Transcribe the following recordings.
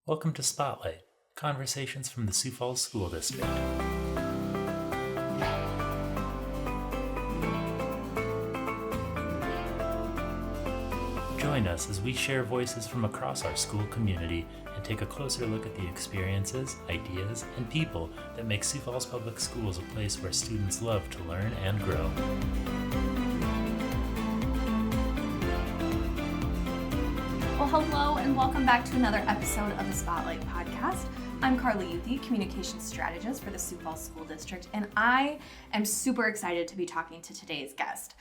Welcome to Spotlight, conversations from the Sioux Falls School District. Join us as we share voices from across our school community and take a closer look at the experiences, ideas, and people that make Sioux Falls Public Schools a place where students love to learn and grow. Well, hello and welcome back to another episode of the Spotlight Podcast. I'm Carly Youthy, Communications Strategist for the Sioux Falls School District, and I am super excited to be talking to today's guest.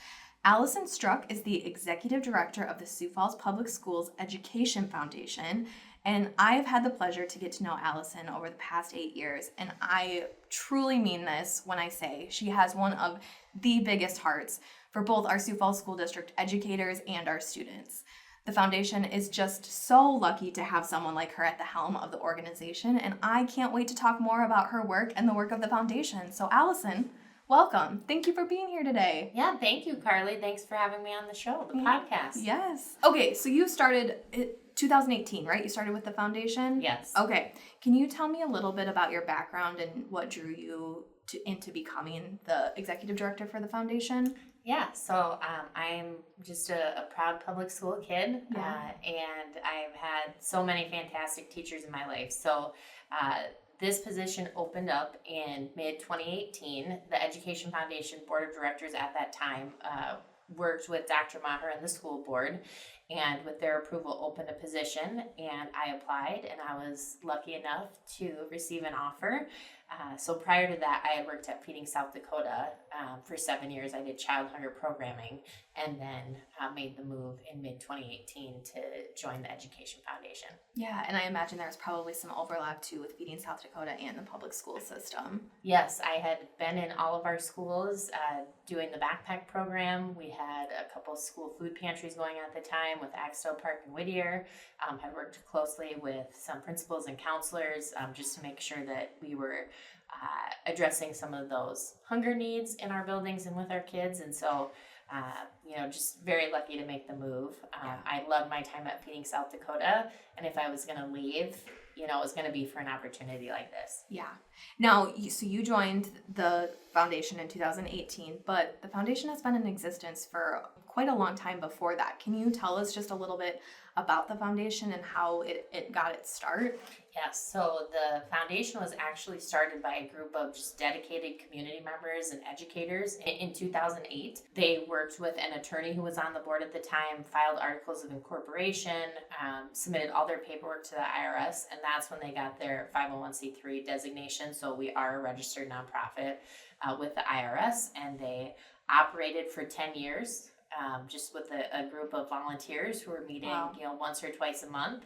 Allison Struck is the Executive Director of the Sioux Falls Public Schools Education Foundation, and I've had the pleasure to get to know Allison over the past 8 years, and I truly mean this when I say she has one of the biggest hearts for both our Sioux Falls School District educators and our students. The foundation is just so lucky to have someone like her at the helm of the organization, and I can't wait to talk more about her work and the work of the foundation. So Allison, welcome. Thank you for being here today. Yeah, thank you, Carly. Thanks for having me on the show, the podcast. Yes. Okay, so you started 2018, right? You started with the foundation? Yes. Okay. Can you tell me a little bit about your background and what drew you into becoming the executive director for the foundation? Yeah, so I'm just a proud public school kid, and I've had so many fantastic teachers in my life. So this position opened up in mid-2018. The Education Foundation Board of Directors at that time worked with Dr. Maher and the school board, and with their approval opened a position, and I applied, and I was lucky enough to receive an offer. So prior to that, I had worked at Feeding South Dakota for 7 years. I did child hunger programming, and then made the move in mid-2018 to join the Education Foundation. Yeah, and I imagine there's probably some overlap too with Feeding South Dakota and the public school system. Yes, I had been in all of our schools doing the backpack program. We had a couple school food pantries going at the time with Axtell Park and Whittier. Had worked closely with some principals and counselors just to make sure that we were addressing some of those hunger needs in our buildings and with our kids. And so, just very lucky to make the move. I loved my time at Feeding South Dakota. And if I was going to leave, it was going to be for an opportunity like this. Yeah. Now, so you joined the foundation in 2018, but the foundation has been in existence for quite a long time before that. Can you tell us just a little bit about the foundation and how it got its start? Yes, so the foundation was actually started by a group of just dedicated community members and educators in 2008. They worked with an attorney who was on the board at the time, filed articles of incorporation, submitted all their paperwork to the IRS, and that's when they got their 501c3 designation. So we are a registered nonprofit with the IRS, and they operated for 10 years. Just with a group of volunteers who were meeting, once or twice a month.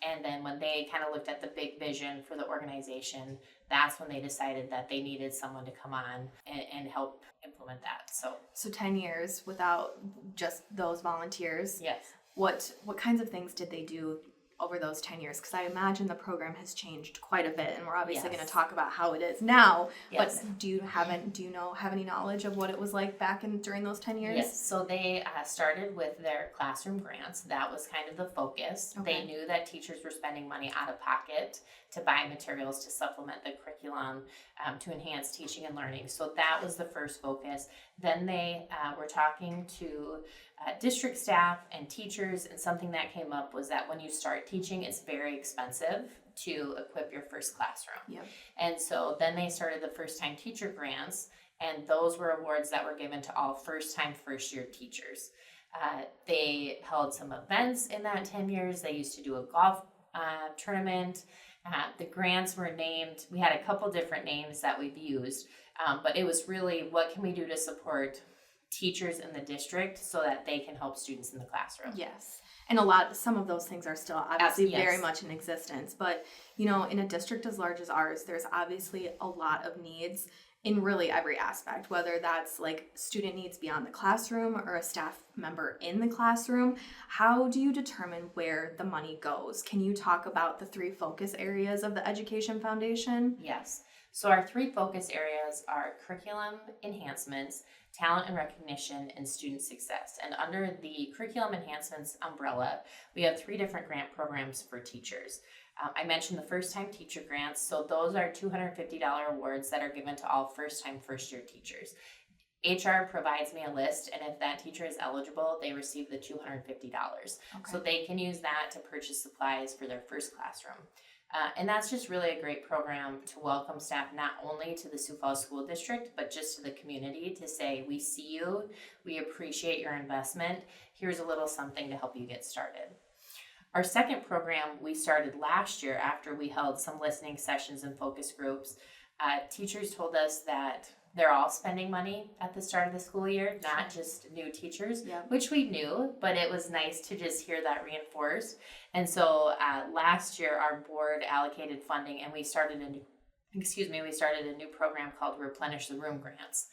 And then when they kind of looked at the big vision for the organization, that's when they decided that they needed someone to come on and help implement that. So 10 years without just those volunteers. Yes. What kinds of things did they do over those 10 years? Because I imagine the program has changed quite a bit, and we're obviously going to talk about how it is now. Yes. But do you have any knowledge of what it was like back during those 10 years? Yes. So they started with their classroom grants. That was kind of the focus. Okay. They knew that teachers were spending money out of pocket to buy materials to supplement the curriculum, to enhance teaching and learning. So that was the first focus. Then they were talking to district staff and teachers, and something that came up was that when you start teaching, it's very expensive to equip your first classroom. Yep. And so then they started the first-time teacher grants, and those were awards that were given to all first-time, first-year teachers. They held some events in that 10 years. They used to do a golf tournament. The grants were named. We had a couple different names that we've used, but it was really, what can we do to support teachers in the district so that they can help students in the classroom? Yes. And some of those things are still obviously very much in existence. But, in a district as large as ours, there's obviously a lot of needs in really every aspect, whether that's like student needs beyond the classroom or a staff member in the classroom. How do you determine where the money goes? Can you talk about the 3 focus areas of the Education Foundation? Yes. So our 3 focus areas are curriculum enhancements, talent and recognition, and student success. And under the curriculum enhancements umbrella, we have 3 different grant programs for teachers. I mentioned the first-time teacher grants. So those are $250 awards that are given to all first-time first-year teachers. HR provides me a list, and if that teacher is eligible, they receive the $250. Okay. So they can use that to purchase supplies for their first classroom. And that's just really a great program to welcome staff not only to the Sioux Falls School District, but just to the community to say, we see you, we appreciate your investment. Here's a little something to help you get started. Our second program we started last year after we held some listening sessions and focus groups. Teachers told us that they're all spending money at the start of the school year, not just new teachers, which we knew, but it was nice to just hear that reinforced. And so last year our board allocated funding, and we started a new program called Replenish the Room Grants.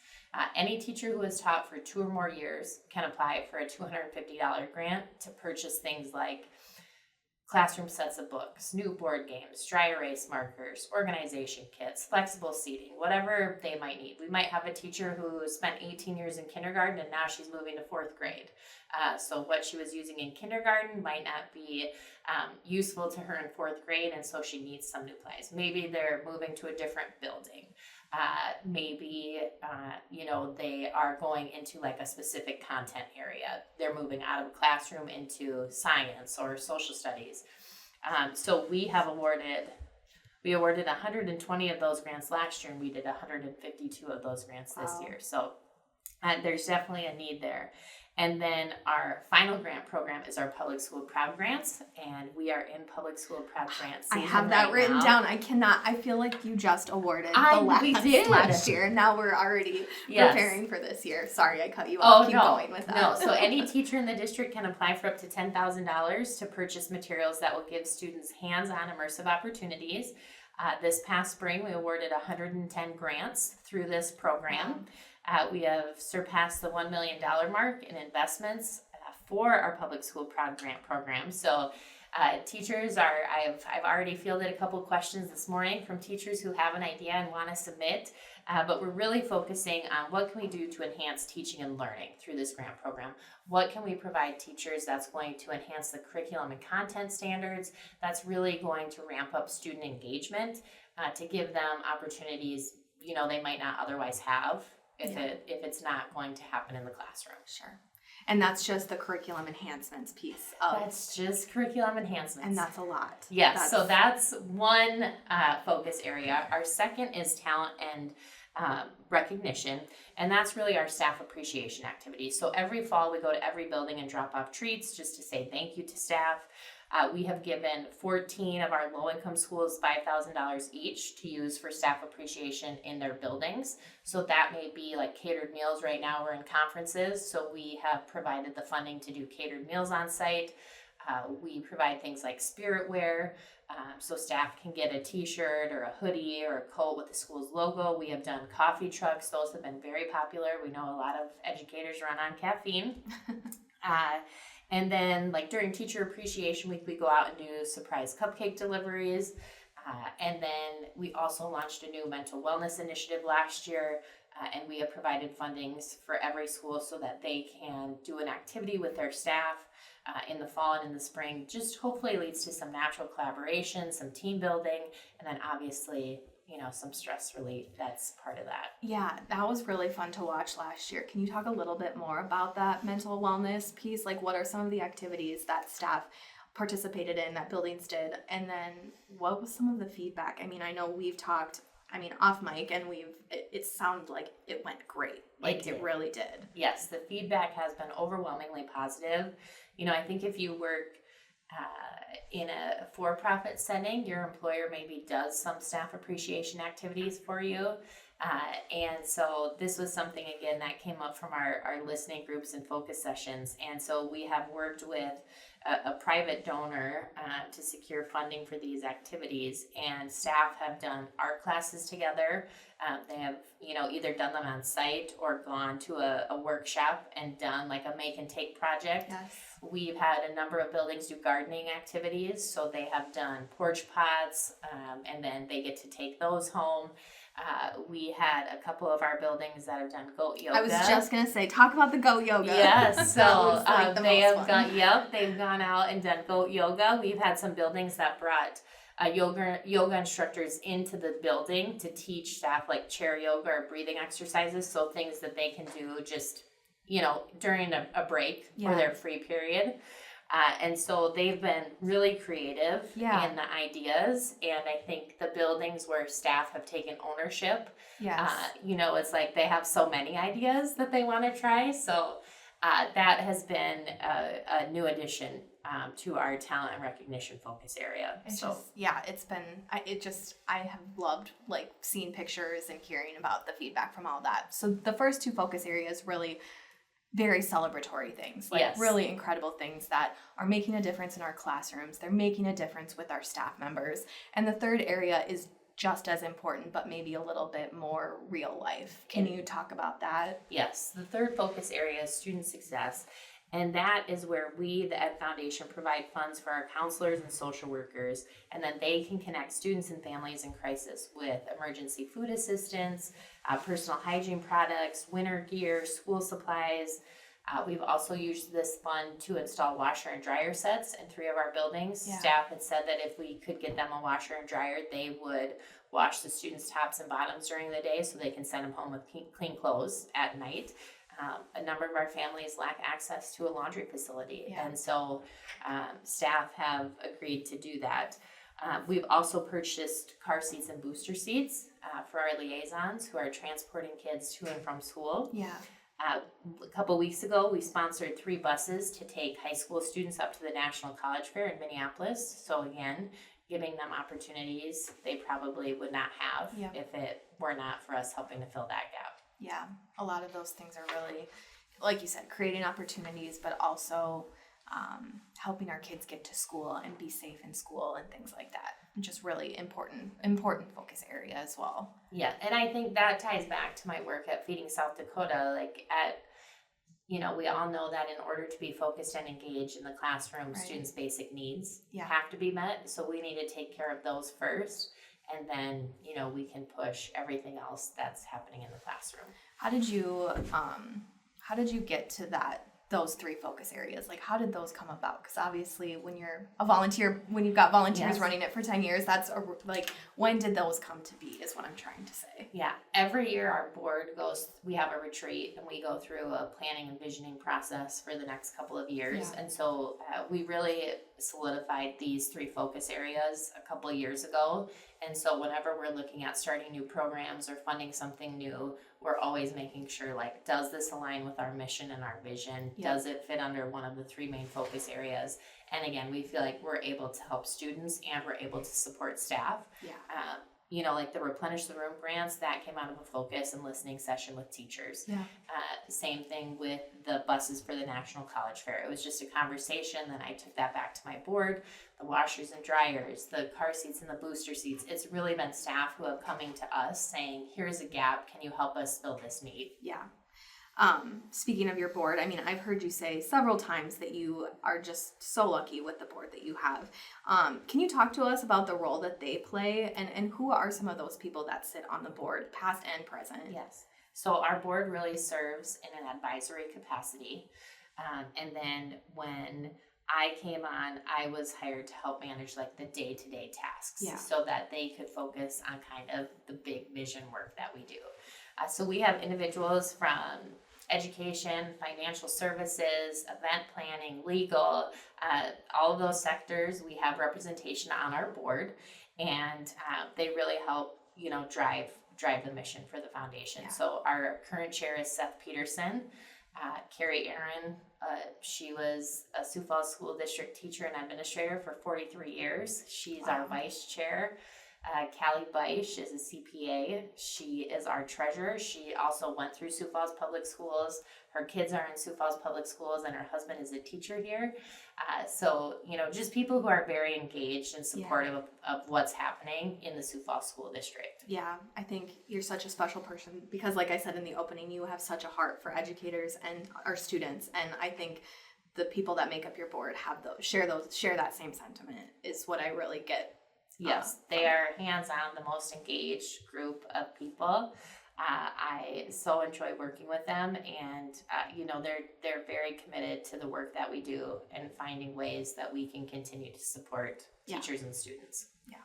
Any teacher who has taught for 2 or more years can apply for a $250 grant to purchase things like classroom sets of books, new board games, dry erase markers, organization kits, flexible seating, whatever they might need. We might have a teacher who spent 18 years in kindergarten and now she's moving to 4th grade. So what she was using in kindergarten might not be useful to her in 4th grade, and so she needs some new supplies. Maybe they're moving to a different building. Maybe they are going into like a specific content area. They're moving out of a classroom into science or social studies. So we awarded 120 of those grants last year, and we did 152 of those grants this year. So there's definitely a need there. And then our final grant program is our Public School Proud Grants, and we are in Public School Proud Grants season. I have that written down. I feel like you just awarded last year, and now we're already preparing for this year. Sorry, I cut you off. Keep going with that. No, so any teacher in the district can apply for up to $10,000 to purchase materials that will give students hands-on immersive opportunities. This past spring, we awarded 110 grants through this program. We have surpassed the $1 million mark in investments for our Public School Proud Grant program. So teachers I've already fielded a couple questions this morning from teachers who have an idea and want to submit, but we're really focusing on what can we do to enhance teaching and learning through this grant program. What can we provide teachers that's going to enhance the curriculum and content standards, that's really going to ramp up student engagement, to give them opportunities they might not otherwise have if it's not going to happen in the classroom. Sure. And that's just the curriculum enhancements piece. That's just curriculum enhancements. And that's a lot. Yes, so that's one focus area. Our second is talent and recognition, and that's really our staff appreciation activities. So every fall we go to every building and drop off treats just to say thank you to staff. We have given 14 of our low-income schools $5,000 each to use for staff appreciation in their buildings. So that may be like catered meals. Right now we're in conferences, so we have provided the funding to do catered meals on site. We provide things like spirit wear, so staff can get a t-shirt or a hoodie or a coat with the school's logo. We have done coffee trucks. Those have been very popular. We know a lot of educators run on caffeine. And then like during Teacher Appreciation Week, we go out and do surprise cupcake deliveries. And then we also launched a new mental wellness initiative last year. And we have provided fundings for every school so that they can do an activity with their staff in the fall and in the spring. Just hopefully leads to some natural collaboration, some team building, and then obviously some stress relief. That's part of that. Yeah, that was really fun to watch last year. Can you talk a little bit more about that mental wellness piece? Like, what are some of the activities that staff participated in, that buildings did? And then what was some of the feedback? I mean, I know we've talked, off mic, and it sounded like it went great. Like, it really did. Yes, the feedback has been overwhelmingly positive. I think if you work in a for-profit setting, your employer maybe does some staff appreciation activities for you. And so this was something, again, that came up from our listening groups and focus sessions. And so we have worked with a private donor to secure funding for these activities. And staff have done art classes together. They have, either done them on site or gone to a workshop and done like a make and take project. Yes. We've had a number of buildings do gardening activities. So they have done porch pots, and then they get to take those home. We had a couple of our buildings that have done goat yoga. I was just going to say, talk about the goat yoga. Yes, so they've gone out and done goat yoga. We've had some buildings that brought yoga instructors into the building to teach staff like chair yoga or breathing exercises. So things that they can do just, during a break or their free period. And so they've been really creative in the ideas. And I think the buildings where staff have taken ownership, it's like they have so many ideas that they want to try. So that has been a new addition to our talent and recognition focus area. I have loved like seeing pictures and hearing about the feedback from all that. So the first two focus areas really very celebratory things, really incredible things that are making a difference in our classrooms. They're making a difference with our staff members. And the third area is just as important, but maybe a little bit more real life. Can you talk about that? Yes, the third focus area is student success. And that is where we, the Ed Foundation, provide funds for our counselors and social workers, and then they can connect students and families in crisis with emergency food assistance, personal hygiene products, winter gear, school supplies. We've also used this fund to install washer and dryer sets in 3 of our buildings. Yeah. Staff had said that if we could get them a washer and dryer, they would wash the students' tops and bottoms during the day so they can send them home with clean clothes at night. A number of our families lack access to a laundry facility, and so staff have agreed to do that. We've also purchased car seats and booster seats for our liaisons who are transporting kids to and from school. A couple weeks ago, we sponsored 3 buses to take high school students up to the National College Fair in Minneapolis. So again, giving them opportunities they probably would not have if it were not for us helping to fill that gap. Yeah, a lot of those things are really, like you said, creating opportunities, but also helping our kids get to school and be safe in school and things like that. Just really important focus area as well. Yeah, and I think that ties back to my work at Feeding South Dakota. We all know that in order to be focused and engaged in the classroom, students' basic needs have to be met. So we need to take care of those first. And then, we can push everything else that's happening in the classroom. How did you get to those 3 focus areas? Like, how did those come about? Because obviously when you're a volunteer, when you've got volunteers running it for 10 years, when did those come to be is what I'm trying to say. Yeah. Every year our board we have a retreat and we go through a planning and visioning process for the next couple of years. Yeah. And so we really solidified these 3 focus areas a couple of years ago. And so whenever we're looking at starting new programs or funding something new, we're always making sure, does this align with our mission and our vision? Yeah. Does it fit under one of the 3 main focus areas? And again, we feel like we're able to help students and we're able to support staff. Yeah. The Replenish the Room grants, that came out of a focus and listening session with teachers. Yeah. Same thing with the buses for the National College Fair. It was just a conversation, then I took that back to my board. The washers and dryers, the car seats and the booster seats. It's really been staff who have coming to us saying, here's a gap, can you help us fill this need? Yeah. Speaking of your board, I've heard you say several times that you are just so lucky with the board that you have. Can you talk to us about the role that they play and who are some of those people that sit on the board, past and present? Yes. So our board really serves in an advisory capacity. And then when I came on, I was hired to help manage the day-to-day tasks so that they could focus on kind of the big vision work that we do. So we have individuals from education, financial services, event planning, legal, all of those sectors. We have representation on our board, and they really help, drive the mission for the foundation. Yeah. So our current chair is Seth Peterson. Carrie Aaron, she was a Sioux Falls School District teacher and administrator for 43 years. She's our vice chair. Callie Beisch is a CPA. She is our treasurer. She also went through Sioux Falls Public Schools. Her kids are in Sioux Falls Public Schools, and her husband is a teacher here. So, just people who are very engaged and supportive of what's happening in the Sioux Falls School District. Yeah, I think you're such a special person because, like I said in the opening, you have such a heart for educators and our students, and I think the people that make up your board share that same sentiment is what I really get. Yes, they are hands-on, the most engaged group of people. I so enjoy working with them, and they're very committed to the work that we do and finding ways that we can continue to support teachers and students. Yeah.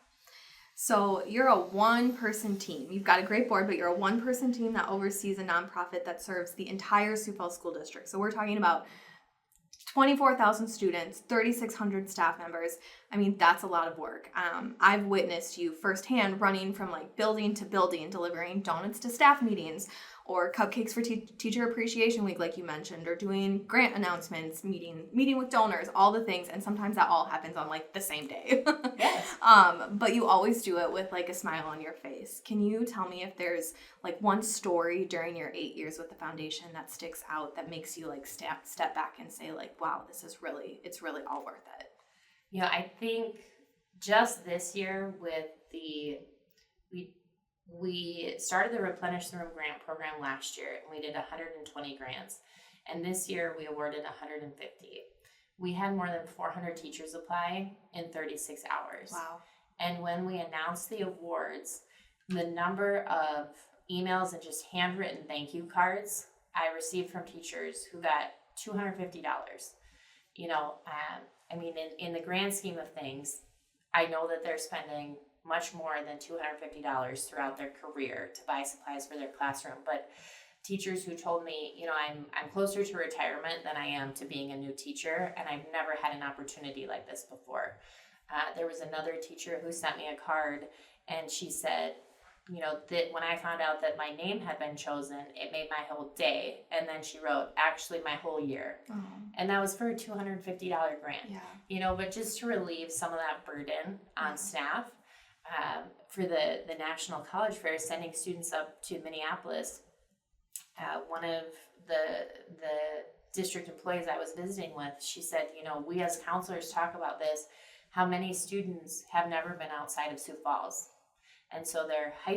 So you're a one-person team. You've got a great board, but you're a one-person team that oversees a nonprofit that serves the entire Sioux Falls School District. So we're talking about 24,000 students, 3,600 staff members. I mean, that's a lot of work. I've witnessed you firsthand running from like building to building, delivering donuts to staff meetings, or cupcakes for Teacher Appreciation Week, like you mentioned, or doing grant announcements, meeting with donors, all the things. And sometimes that all happens on like the same day. Yes. But you always do it with like a smile on your face. Can you tell me if there's like one story during your 8 years with the foundation that sticks out that makes you like step back and say like, wow, it's really all worth it? You know, I think just this year with we started the Replenish the Room grant program last year, and we did 120 grants. And this year we awarded 150. We had more than 400 teachers apply in 36 hours. Wow. And when we announced the awards, the number of emails and just handwritten thank you cards I received from teachers who got $250. You know, I mean, in the grand scheme of things, I know that they're spending much more than $250 throughout their career to buy supplies for their classroom. But teachers who told me, you know, I'm closer to retirement than I am to being a new teacher, and I've never had an opportunity like this before. There was another teacher who sent me a card, and she said, you know, that when I found out that my name had been chosen, it made my whole day. And then she wrote, actually, my whole year. Oh. And that was for a $250 grant. Yeah. You know, but just to relieve some of that burden on staff, for the National College Fair, sending students up to Minneapolis, one of the district employees I was visiting with, she said, you know, we as counselors talk about this, how many students have never been outside of Sioux Falls. And so they're high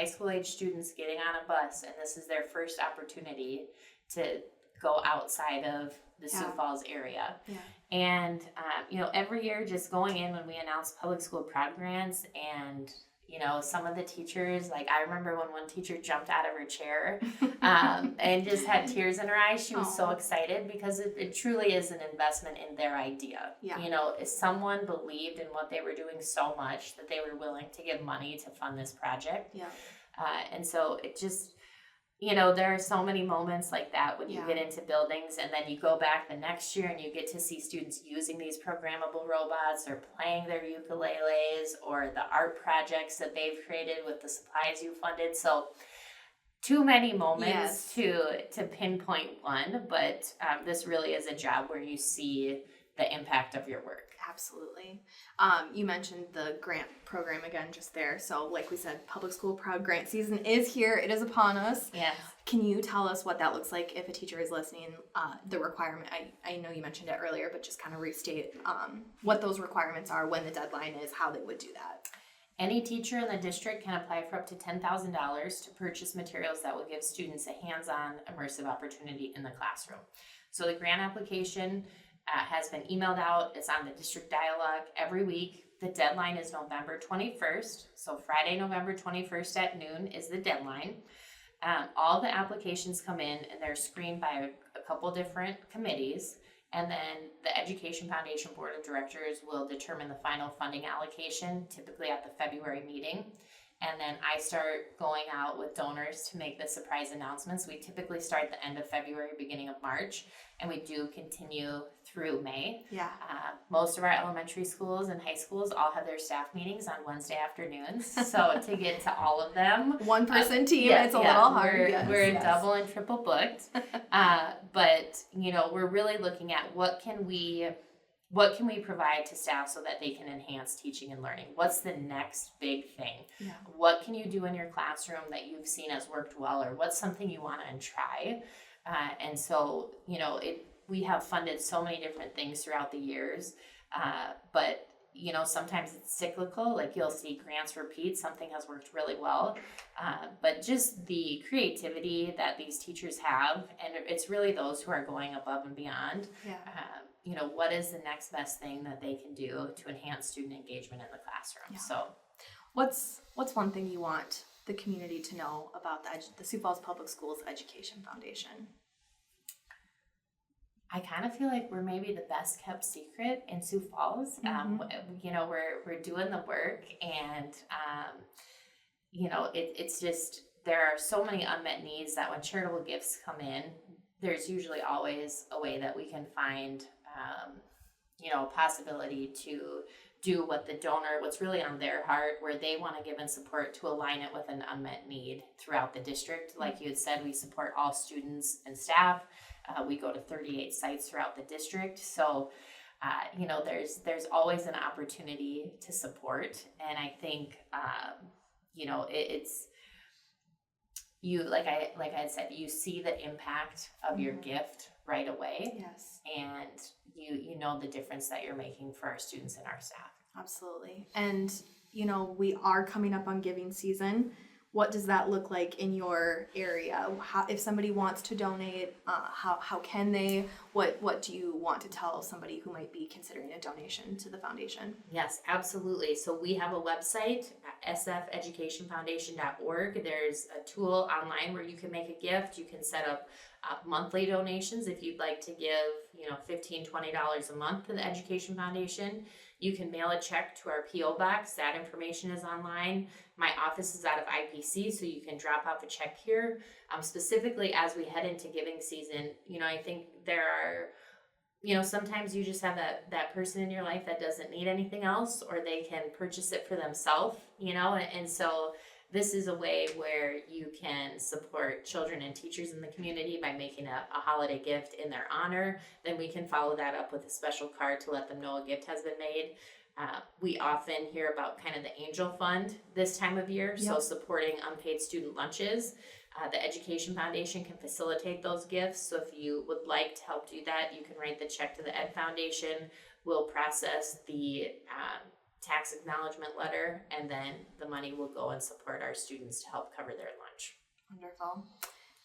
school age students getting on a bus, and this is their first opportunity to go outside of the Sioux Falls area. Yeah. And, you know, every year just going in when we announce public school proud grants, and, you know, some of the teachers, like I remember when one teacher jumped out of her chair and just had tears in her eyes. She was so excited because it truly is an investment in their idea. Yeah. You know, if someone believed in what they were doing so much that they were willing to give money to fund this project. Yeah. And so it just, you know, there are so many moments like that when you get into buildings, and then you go back the next year and you get to see students using these programmable robots or playing their ukuleles or the art projects that they've created with the supplies you funded. So too many moments to pinpoint one, but this really is a job where you see the impact of your work. Absolutely. You mentioned the grant program again just there. So like we said, public school proud grant season is here. It is upon us. Yes. Can you tell us what that looks like if a teacher is listening, the requirement? I know you mentioned it earlier, but just kind of restate what those requirements are, when the deadline is, how they would do that. Any teacher in the district can apply for up to $10,000 to purchase materials that will give students a hands-on immersive opportunity in the classroom. So the grant application has been emailed out. It's on the district dialogue every week. The deadline is November 21st. So Friday, November 21st at noon is the deadline. All the applications come in and they're screened by a couple different committees. And then the Education Foundation Board of Directors will determine the final funding allocation, typically at the February meeting. And then I start going out with donors to make the surprise announcements. We typically start at the end of February, beginning of March, and we do continue through May. Yeah. Most of our elementary schools and high schools all have their staff meetings on Wednesday afternoons. So to get to all of them. One person team, it's a little hard. We're double and triple booked. But, you know, we're really looking at what can we provide to staff so that they can enhance teaching and learning? What's the next big thing? Yeah. What can you do in your classroom that you've seen has worked well, or what's something you want to try? And so, you know, we have funded so many different things throughout the years, but, you know, sometimes it's cyclical, like you'll see grants repeat, something has worked really well, but just the creativity that these teachers have, and it's really those who are going above and beyond. Yeah. You know, what is the next best thing that they can do to enhance student engagement in the classroom? Yeah. So what's one thing you want the community to know about the Sioux Falls Public Schools Education Foundation? I kind of feel like we're maybe the best kept secret in Sioux Falls. You know, we're doing the work, and you know, it's just, there are so many unmet needs that when charitable gifts come in, there's usually always a way that we can find, you know, a possibility to do what the donor, what's really on their heart, where they want to give and support, to align it with an unmet need throughout the district. Like you had said, we support all students and staff. We go to 38 sites throughout the district. So, you know, there's always an opportunity to support. And I think, you know, it's, you, like I had said, you see the impact of your gift right away. Yes. And you know the difference that you're making for our students and our staff. Absolutely. And, you know, we are coming up on giving season. What does that look like in your area? How, if somebody wants to donate, how can they? What do you want to tell somebody who might be considering a donation to the foundation? Yes, absolutely. So we have a website, sfeducationfoundation.org. There's a tool online where you can make a gift. You can set up monthly donations if you'd like to give, you know, $15, $20 a month to the Education Foundation. You can mail a check to our P.O. box. That information is online. My office is out of IPC, so you can drop off a check here. Specifically, as we head into giving season, you know, I think there are, you know, sometimes you just have that person in your life that doesn't need anything else, or they can purchase it for themselves, you know, and so this is a way where you can support children and teachers in the community by making a holiday gift in their honor. Then we can follow that up with a special card to let them know a gift has been made. We often hear about kind of the Angel Fund this time of year, so supporting unpaid student lunches. The Education Foundation can facilitate those gifts, so if you would like to help do that, you can write the check to the Ed Foundation. We'll process the tax acknowledgement letter, and then the money will go and support our students to help cover their lunch. Wonderful.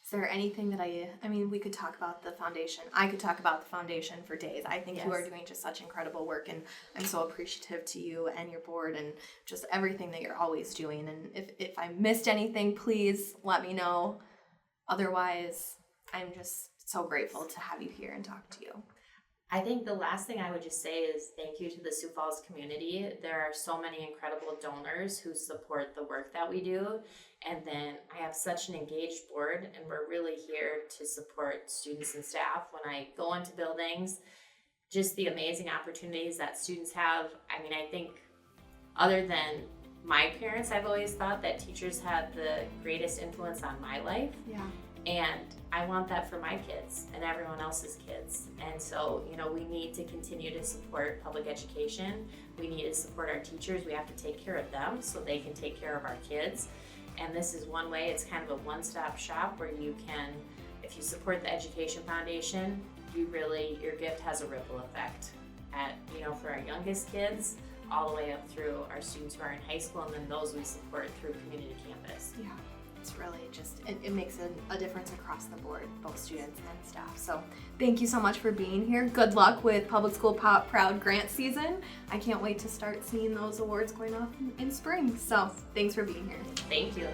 Is there anything that I mean, we could talk about the foundation. I could talk about the foundation for days. I think you are doing just such incredible work, and I'm so appreciative to you and your board and just everything that you're always doing. And if I missed anything, please let me know. Otherwise, I'm just so grateful to have you here and talk to you. I think the last thing I would just say is thank you to the Sioux Falls community. There are so many incredible donors who support the work that we do. And then I have such an engaged board, and we're really here to support students and staff. When I go into buildings, just the amazing opportunities that students have. I mean, I think other than my parents, I've always thought that teachers had the greatest influence on my life. Yeah. And I want that for my kids and everyone else's kids. And so, you know, we need to continue to support public education. We need to support our teachers. We have to take care of them so they can take care of our kids. And this is one way. It's kind of a one-stop shop where you can, if you support the Education Foundation, your gift has a ripple effect at, you know, for our youngest kids, all the way up through our students who are in high school, and then those we support through community campus. Yeah. It's really just, it makes a difference across the board, both students and staff. So thank you so much for being here. Good luck with Public School Proud Grant season. I can't wait to start seeing those awards going off in spring. So thanks for being here. Thank you.